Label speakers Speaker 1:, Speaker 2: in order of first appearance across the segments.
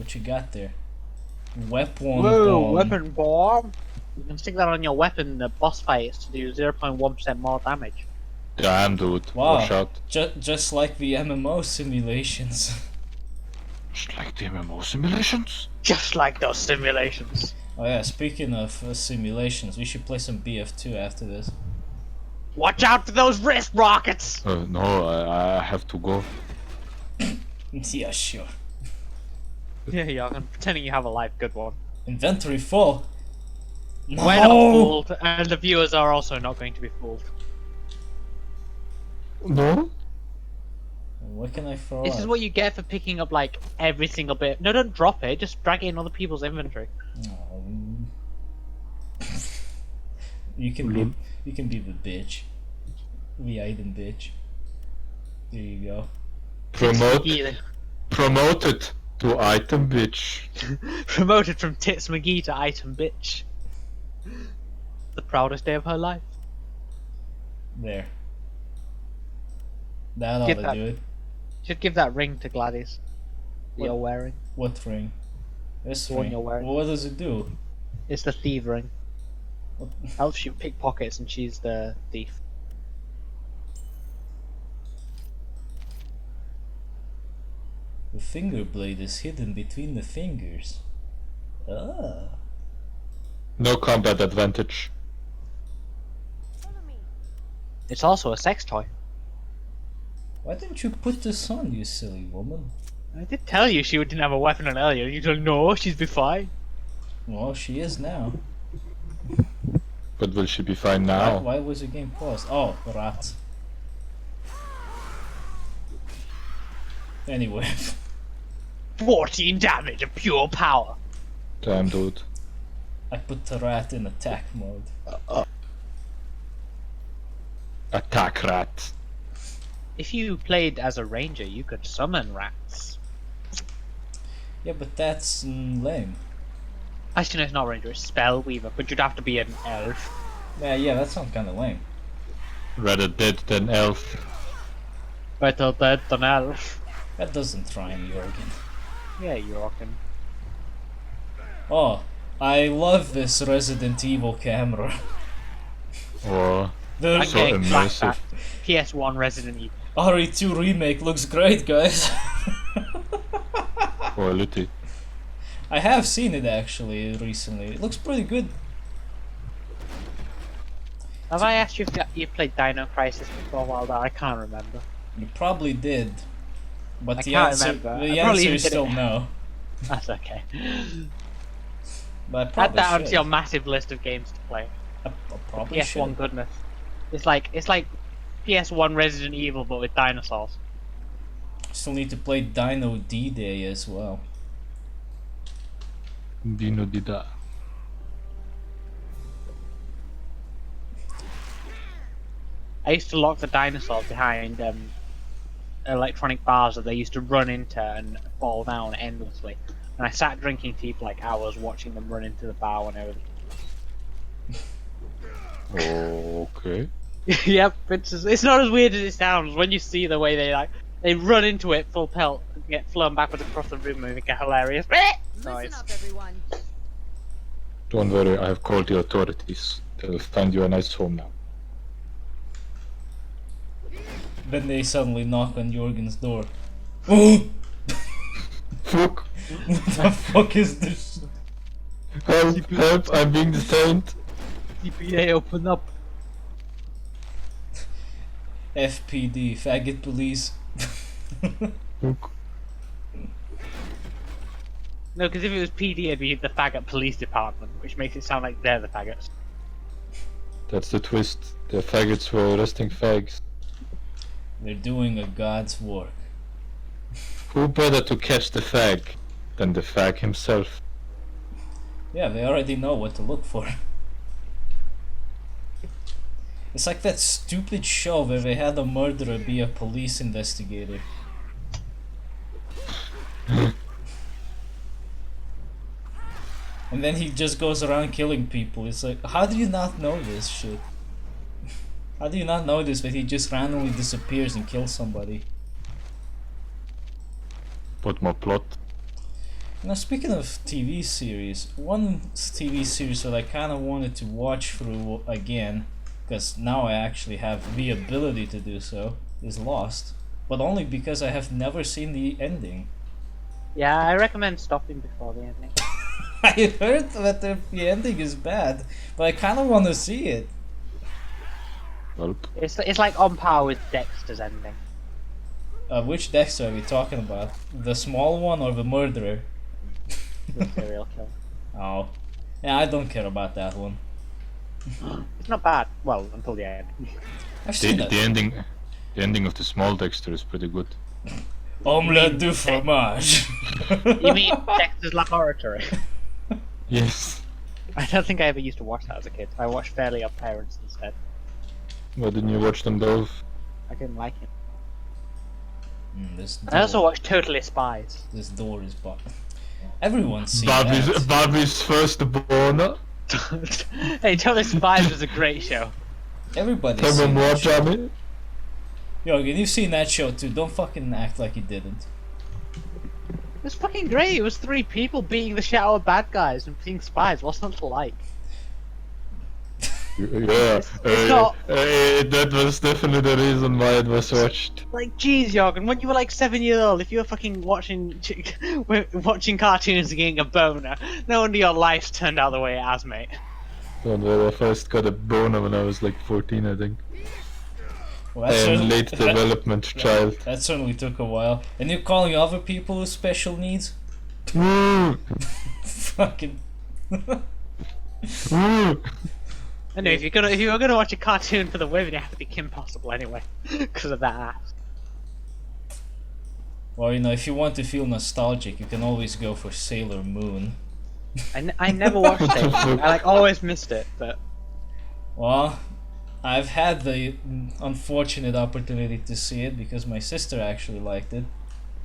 Speaker 1: What you got there? Weapon
Speaker 2: Whoa,
Speaker 1: bomb.
Speaker 2: weapon bomb! You can stick that on your weapon in the boss fights to do 0.1% more damage.
Speaker 3: Damn, dude.
Speaker 1: Wow.
Speaker 3: Watch out.
Speaker 1: Just like the MMO simulations.
Speaker 3: Just like the MMO simulations.
Speaker 2: Just like those simulations.
Speaker 1: Oh yeah, speaking of simulations, we should play some BF2 after this.
Speaker 2: Watch out for those wrist rockets!
Speaker 3: No, I have to go.
Speaker 1: Yeah, sure.
Speaker 2: Yeah, I'm pretending you have a life, good one.
Speaker 1: Inventory full. No!
Speaker 2: We're not fooled, and the viewers are also not going to be fooled.
Speaker 3: No?
Speaker 1: What can I throw
Speaker 2: This is
Speaker 1: out?
Speaker 2: what you get for picking up like every single bit. No, don't drop it, just drag it in other people's inventory.
Speaker 1: You can be the bitch. The item bitch. There you go.
Speaker 3: Promoted to item bitch.
Speaker 2: Promoted from Tits McGee to item bitch. The proudest day of her life.
Speaker 1: There. That ought
Speaker 2: Get
Speaker 1: to
Speaker 2: that.
Speaker 1: do it.
Speaker 2: Should give that ring to Gladys. That you're wearing.
Speaker 1: What ring? This
Speaker 2: The one
Speaker 1: ring.
Speaker 2: you're wearing.
Speaker 1: What does it do?
Speaker 2: It's the thief ring.
Speaker 1: What?
Speaker 2: Helps you pick pockets and she's the thief.
Speaker 1: The finger blade is hidden between the fingers. Ah.
Speaker 3: No combat advantage.
Speaker 2: It's also a sex toy.
Speaker 1: Why didn't you put this on, you silly woman?
Speaker 2: I did tell you she didn't have a weapon on earlier. You don't know, she's be fine.
Speaker 1: Well, she is now.
Speaker 3: But will she be fine now?
Speaker 1: Why was the game paused? Oh, rat. Anyway.
Speaker 2: 14 damage of pure power.
Speaker 3: Damn, dude.
Speaker 1: I put the rat in attack mode.
Speaker 3: Attack rat.
Speaker 2: If you played as a ranger, you could summon rats.
Speaker 1: Yeah, but that's lame.
Speaker 2: Actually, no, it's not ranger, it's spell weaver, but you'd have to be an elf.
Speaker 1: Yeah, that sounds kind of lame.
Speaker 3: Rather dead than elf.
Speaker 2: Better dead than elf.
Speaker 1: That doesn't rhyme, Jorgen.
Speaker 2: Yeah, you reckon.
Speaker 1: Oh, I love this Resident Evil camera.
Speaker 3: Or
Speaker 2: I'm
Speaker 3: so
Speaker 2: getting
Speaker 3: immersive.
Speaker 2: flashback. PS1 Resident Evil.
Speaker 1: RE2 remake looks great, guys.
Speaker 3: Quality.
Speaker 1: I have seen it actually recently. It looks pretty good.
Speaker 2: Have I asked you if you played Dino Crisis before, Wilder? I can't remember.
Speaker 1: You probably did. But
Speaker 2: I
Speaker 1: the
Speaker 2: can't
Speaker 1: answer,
Speaker 2: remember.
Speaker 1: the
Speaker 2: I probably
Speaker 1: answer
Speaker 2: even
Speaker 1: is
Speaker 2: did
Speaker 1: still
Speaker 2: it.
Speaker 1: no.
Speaker 2: That's okay.
Speaker 1: But I
Speaker 2: Add
Speaker 1: probably
Speaker 2: that onto
Speaker 1: should.
Speaker 2: your massive list of games to play.
Speaker 1: I probably
Speaker 2: PS1
Speaker 1: should.
Speaker 2: goodness. It's like PS1 Resident Evil but with dinosaurs.
Speaker 1: Still need to play Dino D-Day as well.
Speaker 3: Dino Dida.
Speaker 2: I used to lock the dinosaurs behind electronic bars that they used to run into and fall down endlessly. And I sat drinking tea for like hours watching them run into the bar whenever.
Speaker 3: Okay.
Speaker 2: Yep, it's not as weird as it sounds when you see the way they run into it full pelt and get flown backwards across the room and make a hilarious
Speaker 4: Listen
Speaker 2: noise.
Speaker 4: up, everyone.
Speaker 3: Don't worry, I have called the authorities. They'll find you a nice home now.
Speaker 1: Then they suddenly knock on Jorgen's door. Oh!
Speaker 3: Fuck!
Speaker 1: What the fuck is this?
Speaker 3: Help! Help! I'm being detained!
Speaker 2: CPA, open up.
Speaker 1: FPD, faggot police.
Speaker 3: Fuck.
Speaker 2: No, because if it was PD, it'd be the faggot police department, which makes it sound like they're the faggots.
Speaker 3: That's the twist. The faggots were arresting fags.
Speaker 1: They're doing a god's work.
Speaker 3: Who better to catch the fag than the fag himself?
Speaker 1: Yeah, they already know what to look for. It's like that stupid show where they had a murderer be a police investigator. And then he just goes around killing people. It's like, how do you not know this shit? How do you not know this that he just randomly disappears and kills somebody?
Speaker 3: Put more plot.
Speaker 1: Now, speaking of TV series, one TV series that I kind of wanted to watch through again, because now I actually have the ability to do so, is Lost. But only because I have never seen the ending.
Speaker 2: Yeah, I recommend stopping before the ending.
Speaker 1: I heard that the ending is bad, but I kind of want to see it.
Speaker 3: Well,
Speaker 2: It's like on par with Dexter's ending.
Speaker 1: Which Dexter are we talking about? The small one or the murderer?
Speaker 2: The serial killer.
Speaker 1: Oh. Yeah, I don't care about that one.
Speaker 2: It's not bad. Well, until the end.
Speaker 1: I've seen
Speaker 3: the
Speaker 1: that.
Speaker 3: ending of the small Dexter is pretty good.
Speaker 1: Omelette du fromage.
Speaker 2: You mean Dexter's Laboratory?
Speaker 3: Yes.
Speaker 2: I don't think I ever used to watch that as a kid. I watched Fairly Odd Parents instead.
Speaker 3: Why didn't you watch them both?
Speaker 2: I didn't like it.
Speaker 1: This
Speaker 2: I also
Speaker 1: door,
Speaker 2: watched Totally Spies.
Speaker 1: this door is blocked. Everyone's seen
Speaker 3: Barbie's,
Speaker 1: that.
Speaker 3: Barbie's first boner.
Speaker 2: Hey, Totally Spies was a great show.
Speaker 1: Everybody's
Speaker 3: Tell me
Speaker 1: seen
Speaker 3: more,
Speaker 1: that show.
Speaker 3: Jamie.
Speaker 1: Jorgen, you've seen that show too. Don't fucking act like you didn't.
Speaker 2: It was fucking great. It was three people beating the shit out of bad guys and being spies. What's not to like?
Speaker 3: Yeah,
Speaker 2: It's not-
Speaker 3: that was definitely the reason why it was watched.
Speaker 2: Like, geez, Jorgen, when you were like 7 years old, if you were fucking watching cartoons and getting a boner, no wonder your life's turned out the way it has, mate.
Speaker 3: Don't worry, I first got a boner when I was like 14, I think.
Speaker 1: Well,
Speaker 3: I am
Speaker 1: certainly-
Speaker 3: late development child.
Speaker 1: That certainly took a while. And you're calling other people with special needs?
Speaker 3: Woo!
Speaker 1: Fucking.
Speaker 3: Woo!
Speaker 2: Anyway, if you were gonna watch a cartoon for the women, it had to be Kim Possible anyway, because of that ass.
Speaker 1: Well, you know, if you want to feel nostalgic, you can always go for Sailor Moon.
Speaker 2: I never watched it. I like always missed it, but
Speaker 1: Well, I've had the unfortunate opportunity to see it because my sister actually liked it.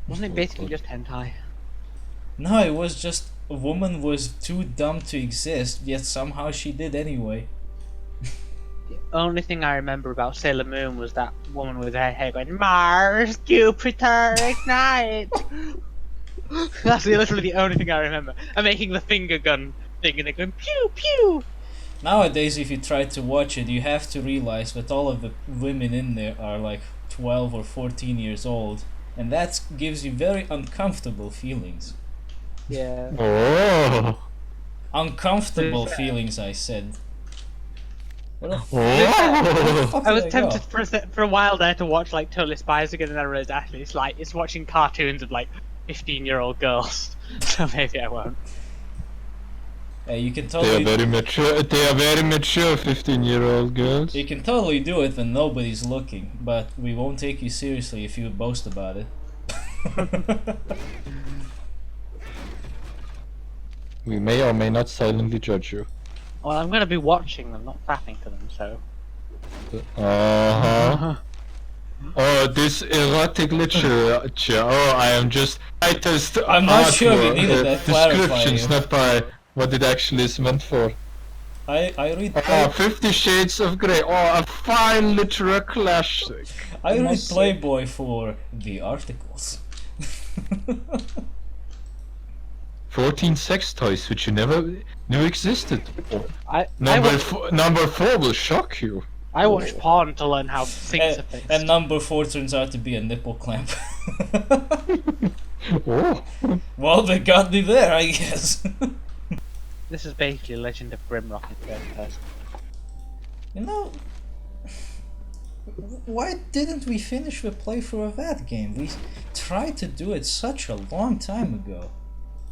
Speaker 2: wasn't it basically just hentai?
Speaker 1: No, it was just a woman was too dumb to exist, yet somehow she did anyway.
Speaker 2: The only thing I remember about Sailor Moon was that woman with her hair going Mars, Jupiter, ignite. That's literally the only thing I remember. And making the finger gun thing and they're going pew pew.
Speaker 1: Nowadays, if you try to watch it, you have to realize that all of the women in there are like 12 or 14 years old, and that gives you very uncomfortable feelings.
Speaker 2: Yeah.
Speaker 3: Oh!
Speaker 1: Uncomfortable feelings, I said. Where the
Speaker 3: Oh!
Speaker 1: fuck
Speaker 2: I was
Speaker 1: did go?
Speaker 2: tempted for a while there to watch like Totally Spies again, and I realized actually it's watching cartoons of like 15-year-old girls. So maybe I won't.
Speaker 1: You can
Speaker 3: They are
Speaker 1: totally
Speaker 3: very mature. They are very mature 15-year-old girls.
Speaker 1: you can totally do it when nobody's looking, but we won't take you seriously if you boast about it.
Speaker 3: We may or may not silently judge you.
Speaker 2: Well, I'm gonna be watching them, not fapping to them. So.
Speaker 3: Uh-huh. Oh, this erotic literature. Oh, I am just titles.
Speaker 1: I'm not sure we needed that
Speaker 3: descriptions,
Speaker 1: clarifying.
Speaker 3: not by what it actually is meant for.
Speaker 1: I read
Speaker 3: Oh, 50 Shades of Grey. Oh, a fine literary classic.
Speaker 1: I read
Speaker 3: must say.
Speaker 1: Playboy for the articles.
Speaker 3: 14 sex toys which you never knew existed. Oh,
Speaker 2: I
Speaker 3: number 4 will shock you.
Speaker 2: I watched porn to learn how things are fixed.
Speaker 1: And number 4 turns out to be a nipple clamp.
Speaker 3: Oh.
Speaker 1: Well, they got me there, I guess.
Speaker 2: This is basically Legend of Grimrock in third person.
Speaker 1: You know, why didn't we finish the playthrough of that game? We tried to do it such a long time ago.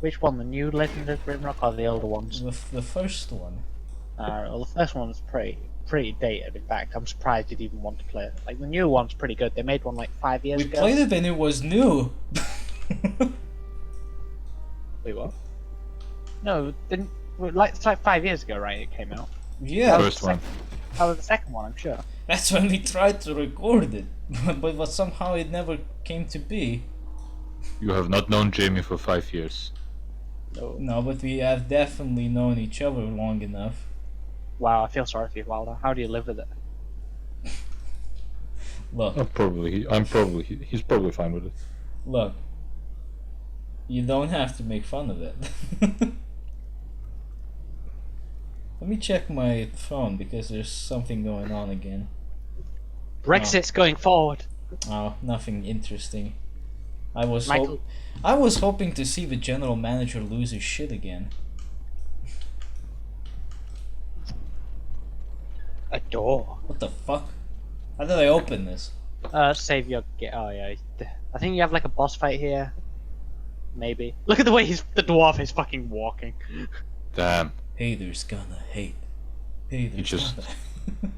Speaker 2: Which one, the new Legend of Grimrock or the older ones?
Speaker 1: The first one.
Speaker 2: Well, the first one was pretty dated. In fact, I'm surprised you'd even want to play it. Like the new one's pretty good. They made one like 5 years
Speaker 1: We
Speaker 2: ago.
Speaker 1: played it and it was new.
Speaker 2: Wait, what? No, didn't. It's like 5 years ago, right? It came out.
Speaker 1: Yeah,
Speaker 3: First one.
Speaker 2: That was the second one, I'm sure.
Speaker 1: that's when we tried to record it, but somehow it never came to be.
Speaker 3: You have not known Jamie for 5 years.
Speaker 2: No.
Speaker 1: No, but we have definitely known each other long enough.
Speaker 2: Wow, I feel sorry for you, Wilder. How do you live with it?
Speaker 1: Look,
Speaker 3: He's probably fine with it.
Speaker 1: look. You don't have to make fun of it. Let me check my phone because there's something going on again.
Speaker 2: Brexit's going forward.
Speaker 1: Oh, nothing interesting. I was
Speaker 2: Michael-
Speaker 1: hoping to see the general manager lose his shit again.
Speaker 2: A door.
Speaker 1: What the fuck? How did I open this?
Speaker 2: Save your. Oh yeah. I think you have like a boss fight here. Maybe. Look at the way the dwarf is fucking walking.
Speaker 3: Damn.
Speaker 1: Haters gonna hate. Haters
Speaker 3: just-
Speaker 1: gonna...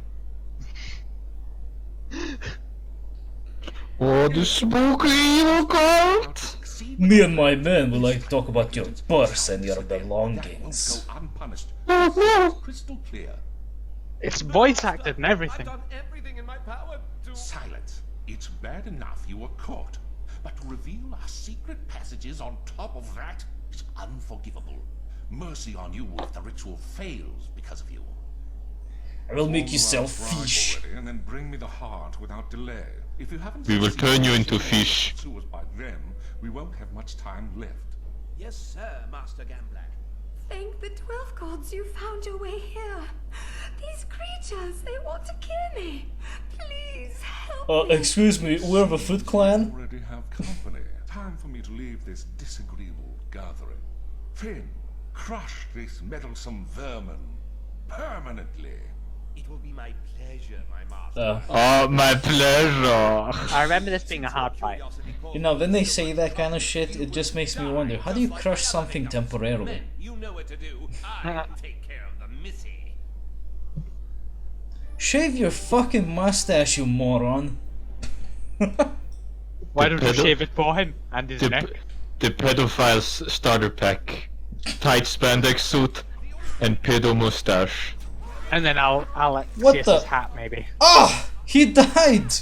Speaker 3: Oh, the spooky evil cult!
Speaker 1: Me and my men would like to talk about your purse and your belongings.
Speaker 4: Go unpunished.
Speaker 3: Oh, no.
Speaker 4: Crystal clear.
Speaker 2: It's voice acted and everything.
Speaker 5: I've done everything in my power to...
Speaker 4: Silence. It's bad enough you were caught, but to reveal our secret passages on top of that is unforgivable. Mercy on you if the ritual fails because of you.
Speaker 1: I will make you sell
Speaker 4: Bribe
Speaker 1: fish.
Speaker 4: already, and then bring me the heart without delay. If you haven't
Speaker 3: We will
Speaker 4: succeeded
Speaker 3: turn you
Speaker 4: in
Speaker 3: into
Speaker 4: securing
Speaker 3: fish.
Speaker 4: the sewers by then, we won't have much time left.
Speaker 5: Yes, sir, Master Gamblack.
Speaker 6: Thank the 12 gods you found your way here. These creatures, they want to kill me. Please help me.
Speaker 1: Excuse me, we're the Foot Clan?
Speaker 4: Already have company. Time for me to leave this disagreeable gathering. Finn, crush this meddlesome vermin permanently.
Speaker 5: It will be my pleasure, my master.
Speaker 3: Oh, my pleasure.
Speaker 2: I remember this being a hard fight.
Speaker 1: You know, when they say that kind of shit, it just makes me wonder, how do you crush something temporarily?
Speaker 5: You know what to do. I take care of the missy.
Speaker 1: Shave your fucking mustache, you moron.
Speaker 2: Why don't you
Speaker 3: pedo-
Speaker 2: shave it for him and his
Speaker 3: The,
Speaker 2: neck?
Speaker 3: the pedophile's starter pack. Tight spandex suit and pedo mustache.
Speaker 2: And then I'll let
Speaker 1: What
Speaker 2: see
Speaker 1: the-
Speaker 2: his hat maybe.
Speaker 1: Ah! He died!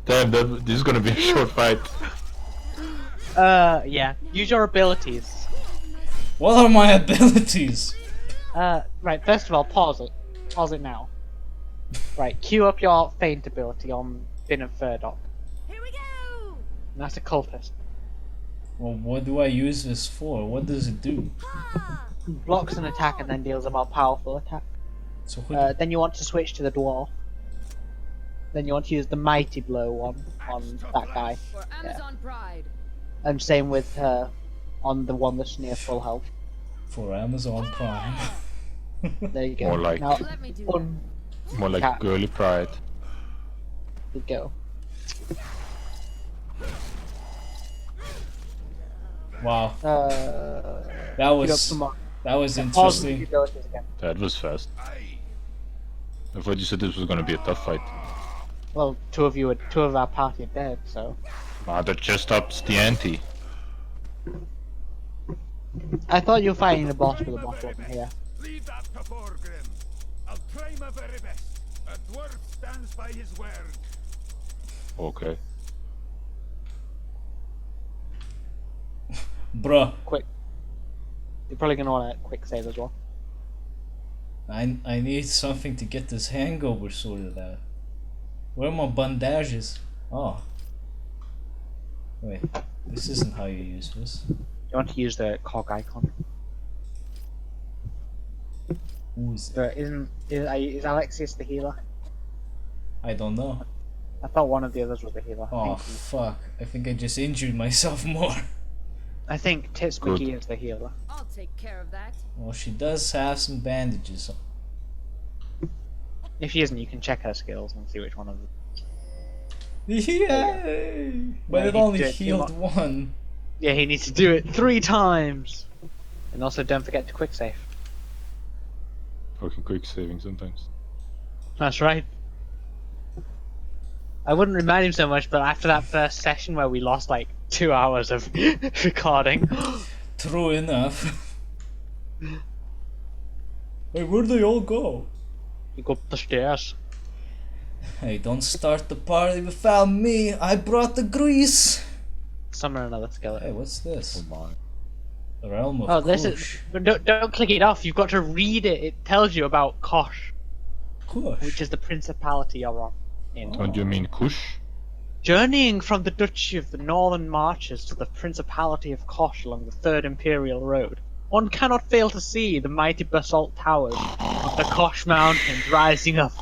Speaker 3: Damn, this is gonna be a short fight.
Speaker 2: Yeah. Use your abilities.
Speaker 1: What are my abilities?
Speaker 2: Right. First of all, pause it. Pause it now. Right. Queue up your feint ability on Finn and Furdop.
Speaker 6: Here we go.
Speaker 2: And that's a cultist.
Speaker 1: Well, what do I use this for? What does it do?
Speaker 6: Ha!
Speaker 2: Blocks an attack and then deals a more powerful attack.
Speaker 1: So who
Speaker 2: Then you want to switch to the dwarf. Then you want to use the mighty blow on that guy.
Speaker 6: For Amazon Pride.
Speaker 2: And same with on the one that's near full health.
Speaker 1: for Amazon Prime.
Speaker 2: There you go.
Speaker 3: More like-
Speaker 2: now,
Speaker 6: Let me do
Speaker 2: one,
Speaker 3: More like
Speaker 2: Cat.
Speaker 3: girly pride.
Speaker 2: you go.
Speaker 1: Wow,
Speaker 2: That
Speaker 1: that was
Speaker 2: Pause the
Speaker 1: interesting.
Speaker 2: abilities again.
Speaker 3: That was fast. I thought you said this was gonna be a tough fight.
Speaker 2: Well, two of our party are dead, so
Speaker 3: Ah, that just ups the ante.
Speaker 2: I thought you were fighting the boss with the boss wasn't here.
Speaker 7: Leave that to Borgrim. I'll try my very best. A dwarf stands by his word.
Speaker 3: Okay.
Speaker 1: Bruh,
Speaker 2: Quick. You're probably gonna want a quick save as well.
Speaker 1: I need something to get this hangover sorted out. Where are my bandages? Oh. Wait, this isn't how you use this.
Speaker 2: You want to use the cog icon.
Speaker 1: Who's it?
Speaker 2: But is Alexius the healer?
Speaker 1: I don't know.
Speaker 2: I thought one of the others was the healer.
Speaker 1: Oh fuck, I think I just injured myself more.
Speaker 2: I think Tits
Speaker 3: Good.
Speaker 2: McGee is the healer.
Speaker 6: I'll take care of that.
Speaker 1: Well, she does have some bandages.
Speaker 2: If she isn't, you can check her skills and see which one of them.
Speaker 1: Yay! But
Speaker 2: Yeah,
Speaker 1: it
Speaker 2: he
Speaker 1: only
Speaker 2: did-
Speaker 1: healed one.
Speaker 2: Yeah, he needs to do it 3 times! And also don't forget to quick save.
Speaker 3: Fucking quick saving sometimes.
Speaker 2: That's right. I wouldn't remind him so much, but after that first session where we lost like 2 hours of recording,
Speaker 1: True enough. Hey, where'd they all go?
Speaker 2: you go up the stairs.
Speaker 1: Hey, don't start the party without me. I brought the grease.
Speaker 2: Summon another
Speaker 1: Hey,
Speaker 2: skeleton.
Speaker 1: what's this?
Speaker 3: Oh my.
Speaker 1: The realm of
Speaker 2: Oh, this
Speaker 1: Kush.
Speaker 2: is. But don't click it off. You've got to read it. It tells you about Kosh,
Speaker 1: Kush.
Speaker 2: which is the principality you're on. In.
Speaker 3: Oh, do you mean Kush?
Speaker 2: Journeying from the Duchy of the Northern Marches to the Principality of Kosh along the Third Imperial Road, one cannot fail to see the mighty basalt towers of the Kosh Mountains rising up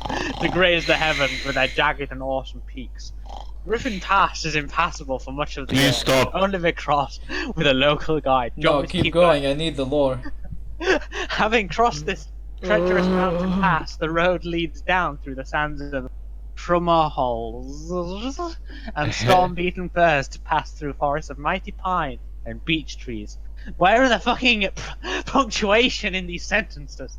Speaker 2: to graze the heavens with their jagged and awesome peaks. Griffin Pass is impassable for much of the year.
Speaker 3: Please stop.
Speaker 2: Only be crossed with a local guide. Do you
Speaker 1: No,
Speaker 2: want me to
Speaker 1: keep going. I need the lore.
Speaker 2: Having crossed this treacherous mountain pass, the road leads down through the sands of Trummerholes and storm-beaten firs to pass through forests of mighty pine and beech trees. Where are the fucking punctuation in these sentences?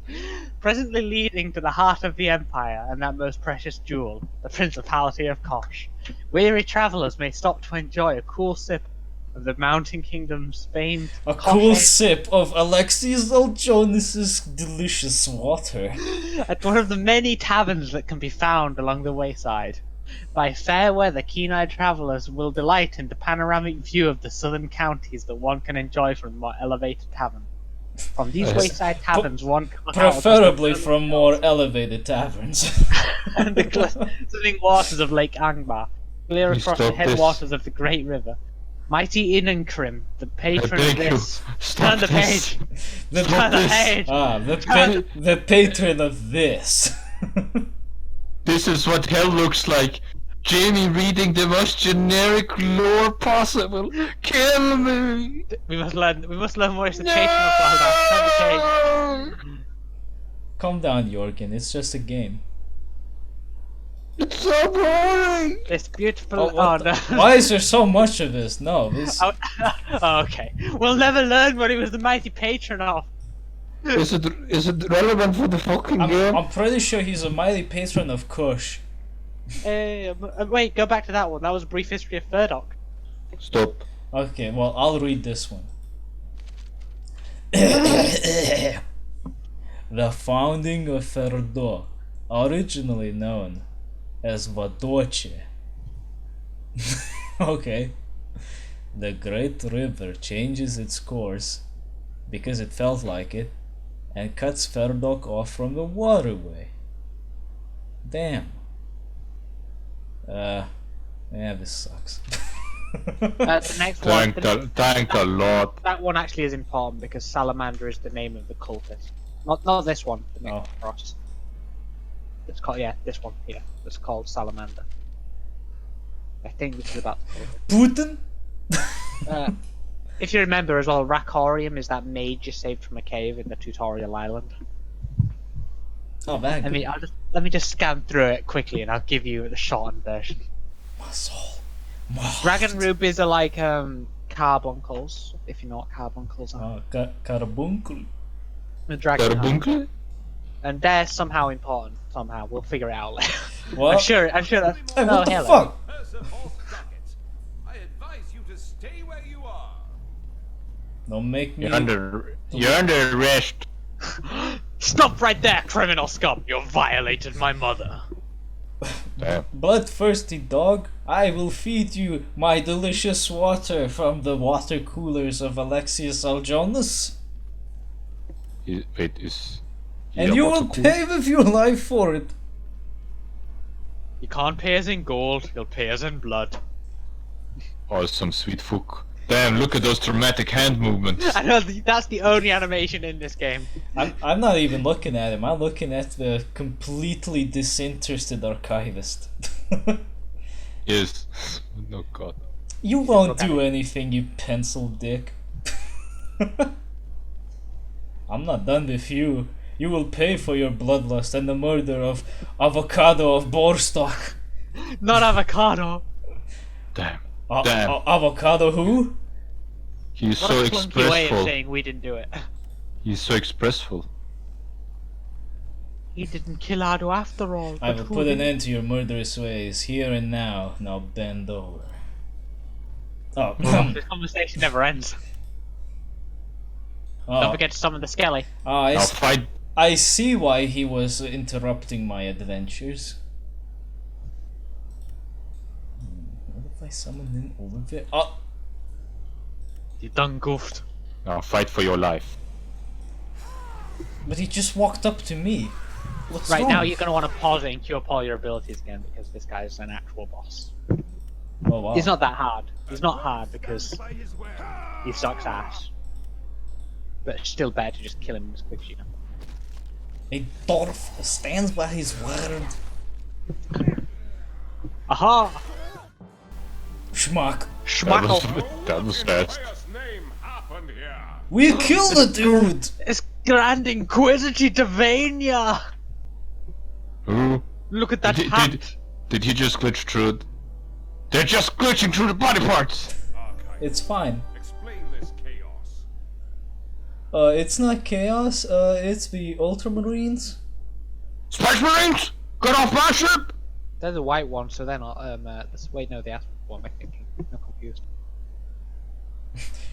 Speaker 2: Presently leading to the heart of the Empire and that most precious jewel, the Principality of Kosh. Weary travellers may stop to enjoy a cool sip of the Mountain Kingdom's famed
Speaker 1: A cool sip of Alexius Aljonis's delicious water.
Speaker 2: at one of the many taverns that can be found along the wayside. By fair weather, keen-eyed travellers will delight in the panoramic view of the southern counties that one can enjoy from the more elevated tavern. From these
Speaker 3: Yes.
Speaker 2: wayside taverns, one can look out across
Speaker 1: Preferably
Speaker 2: the
Speaker 1: from more elevated taverns.
Speaker 2: and the glistening waters of Lake Angbar, clear
Speaker 3: Please
Speaker 2: across the
Speaker 3: stop this.
Speaker 2: headwaters of the Great River. Mighty Inankrim, the patron of
Speaker 3: Thank you.
Speaker 2: this.
Speaker 3: Stop
Speaker 2: Turn the
Speaker 3: this.
Speaker 2: page.
Speaker 1: the,
Speaker 2: Turn the
Speaker 3: this.
Speaker 2: page.
Speaker 1: the patron of this.
Speaker 3: This is what hell looks like. Jamie reading the most generic lore possible. Kill me.
Speaker 2: We must learn more recitation of Baldur. Turn the page.
Speaker 1: Calm down, Jorgen. It's just a game.
Speaker 3: It's so boring.
Speaker 2: This beautiful.
Speaker 1: Oh, what
Speaker 2: no.
Speaker 1: Why is there so much of this? No, this.
Speaker 2: Oh, okay. We'll never learn what he was the mighty patron of.
Speaker 3: Is it relevant for the fucking game?
Speaker 1: I'm pretty sure he's a mighty patron of Kush.
Speaker 2: Wait, go back to that one. That was a brief history of Furdok.
Speaker 3: Stop.
Speaker 1: Okay, well, I'll read this one. The founding of Ferdo, originally known as Vadoce. Okay. The great river changes its course because it felt like it and cuts Ferdok off from the waterway. Damn. Yeah, this sucks.
Speaker 2: The next one.
Speaker 3: Thank the Lord.
Speaker 2: That one actually is important because Salamander is the name of the cultist. Not this one. The next cross. It's called this one here. It's called Salamander. I think this is about the cultist.
Speaker 1: Putin?
Speaker 2: If you remember as well, Rakorium is that mage you saved from a cave in the tutorial island.
Speaker 1: Oh man.
Speaker 2: Let me just scan through it quickly and I'll give you the shortened version.
Speaker 1: My soul.
Speaker 2: Dragon rubies are like carbuncles, if you know what carbuncles are.
Speaker 1: Carbuncle.
Speaker 2: The dragon heart.
Speaker 3: Carbuncle?
Speaker 2: And they're somehow important. Somehow we'll figure it out later.
Speaker 1: What?
Speaker 2: I'm sure that's.
Speaker 1: Hey, what the
Speaker 2: hello.
Speaker 1: fuck?
Speaker 7: Merciful Socket, I advise you to stay where you are.
Speaker 1: Don't make me.
Speaker 3: You're under arrest.
Speaker 2: Stop right there, criminal scum! You violated my mother.
Speaker 3: Damn.
Speaker 1: Bloodthirsty dog, I will feed you my delicious water from the water coolers of Alexius Aljonis.
Speaker 3: Wait, is...
Speaker 1: And you will pay with your life for it.
Speaker 2: You can't pay us in gold, you'll pay us in blood.
Speaker 3: Awesome, sweet fuck. Damn, look at those dramatic hand movements.
Speaker 2: I know, that's the only animation in this game.
Speaker 1: I'm not even looking at him, I'm looking at the completely disinterested archivist.
Speaker 3: Yes. Oh god.
Speaker 1: You won't do anything, you pencil dick. I'm not done with you. You will pay for your bloodlust and the murder of Avocado of Boarstock.
Speaker 2: Not avocado.
Speaker 3: Damn. Damn.
Speaker 1: Avocado who?
Speaker 3: He's
Speaker 2: What
Speaker 3: so
Speaker 2: a clunky way of
Speaker 3: expressful.
Speaker 2: saying we didn't do it.
Speaker 3: He's so expressful.
Speaker 2: He didn't kill Ado after all.
Speaker 1: I
Speaker 2: but
Speaker 1: will
Speaker 2: who
Speaker 1: put an
Speaker 2: did?
Speaker 1: end to your murderous ways, here and now. Now bend over. Oh,
Speaker 2: This conversation never ends. Don't
Speaker 1: oh.
Speaker 2: forget to summon the Skelly.
Speaker 3: Now fight.
Speaker 1: I see why he was interrupting my adventures. What if I summon him over there? Oh!
Speaker 2: You done goofed.
Speaker 3: Now fight for your life.
Speaker 1: But he just walked up to me. What's
Speaker 2: Right
Speaker 1: wrong?
Speaker 2: now you're going to want to pause it and queue up all your abilities again because this guy's an actual boss.
Speaker 1: Oh wow.
Speaker 2: He's not that hard. He's not hard
Speaker 7: Stands
Speaker 2: because
Speaker 7: by his word.
Speaker 2: he sucks ass. But it's still better to just kill him as quick as you know.
Speaker 1: A dwarf stands by his word.
Speaker 2: Aha!
Speaker 1: Schmuck.
Speaker 3: That
Speaker 2: Schmackle!
Speaker 3: that was fast.
Speaker 7: Highest name happened here.
Speaker 1: We killed the dude!
Speaker 2: It's Grand Inquisitivania!
Speaker 3: Who?
Speaker 2: Look at that hat!
Speaker 3: Did he just glitch through it? They're just glitching through the body parts!
Speaker 7: Archive.
Speaker 1: It's fine.
Speaker 7: Explain this chaos.
Speaker 1: It's not chaos, it's the Ultramarines.
Speaker 3: Space Marines! Get off my ship!
Speaker 2: They're the white ones, so they're not, wait, no, the Aspen one, I'm thinking. I'm confused.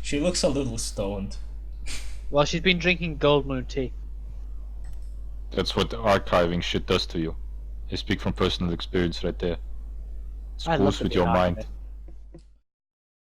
Speaker 1: She looks a little stoned.
Speaker 2: Well, she's been drinking Gold Moon tea.
Speaker 3: That's what the archiving shit does to you. I speak from personal experience right there. It
Speaker 2: I'd love
Speaker 3: screws
Speaker 2: to
Speaker 3: with
Speaker 2: be
Speaker 3: your
Speaker 2: an
Speaker 3: mind.
Speaker 2: archivist.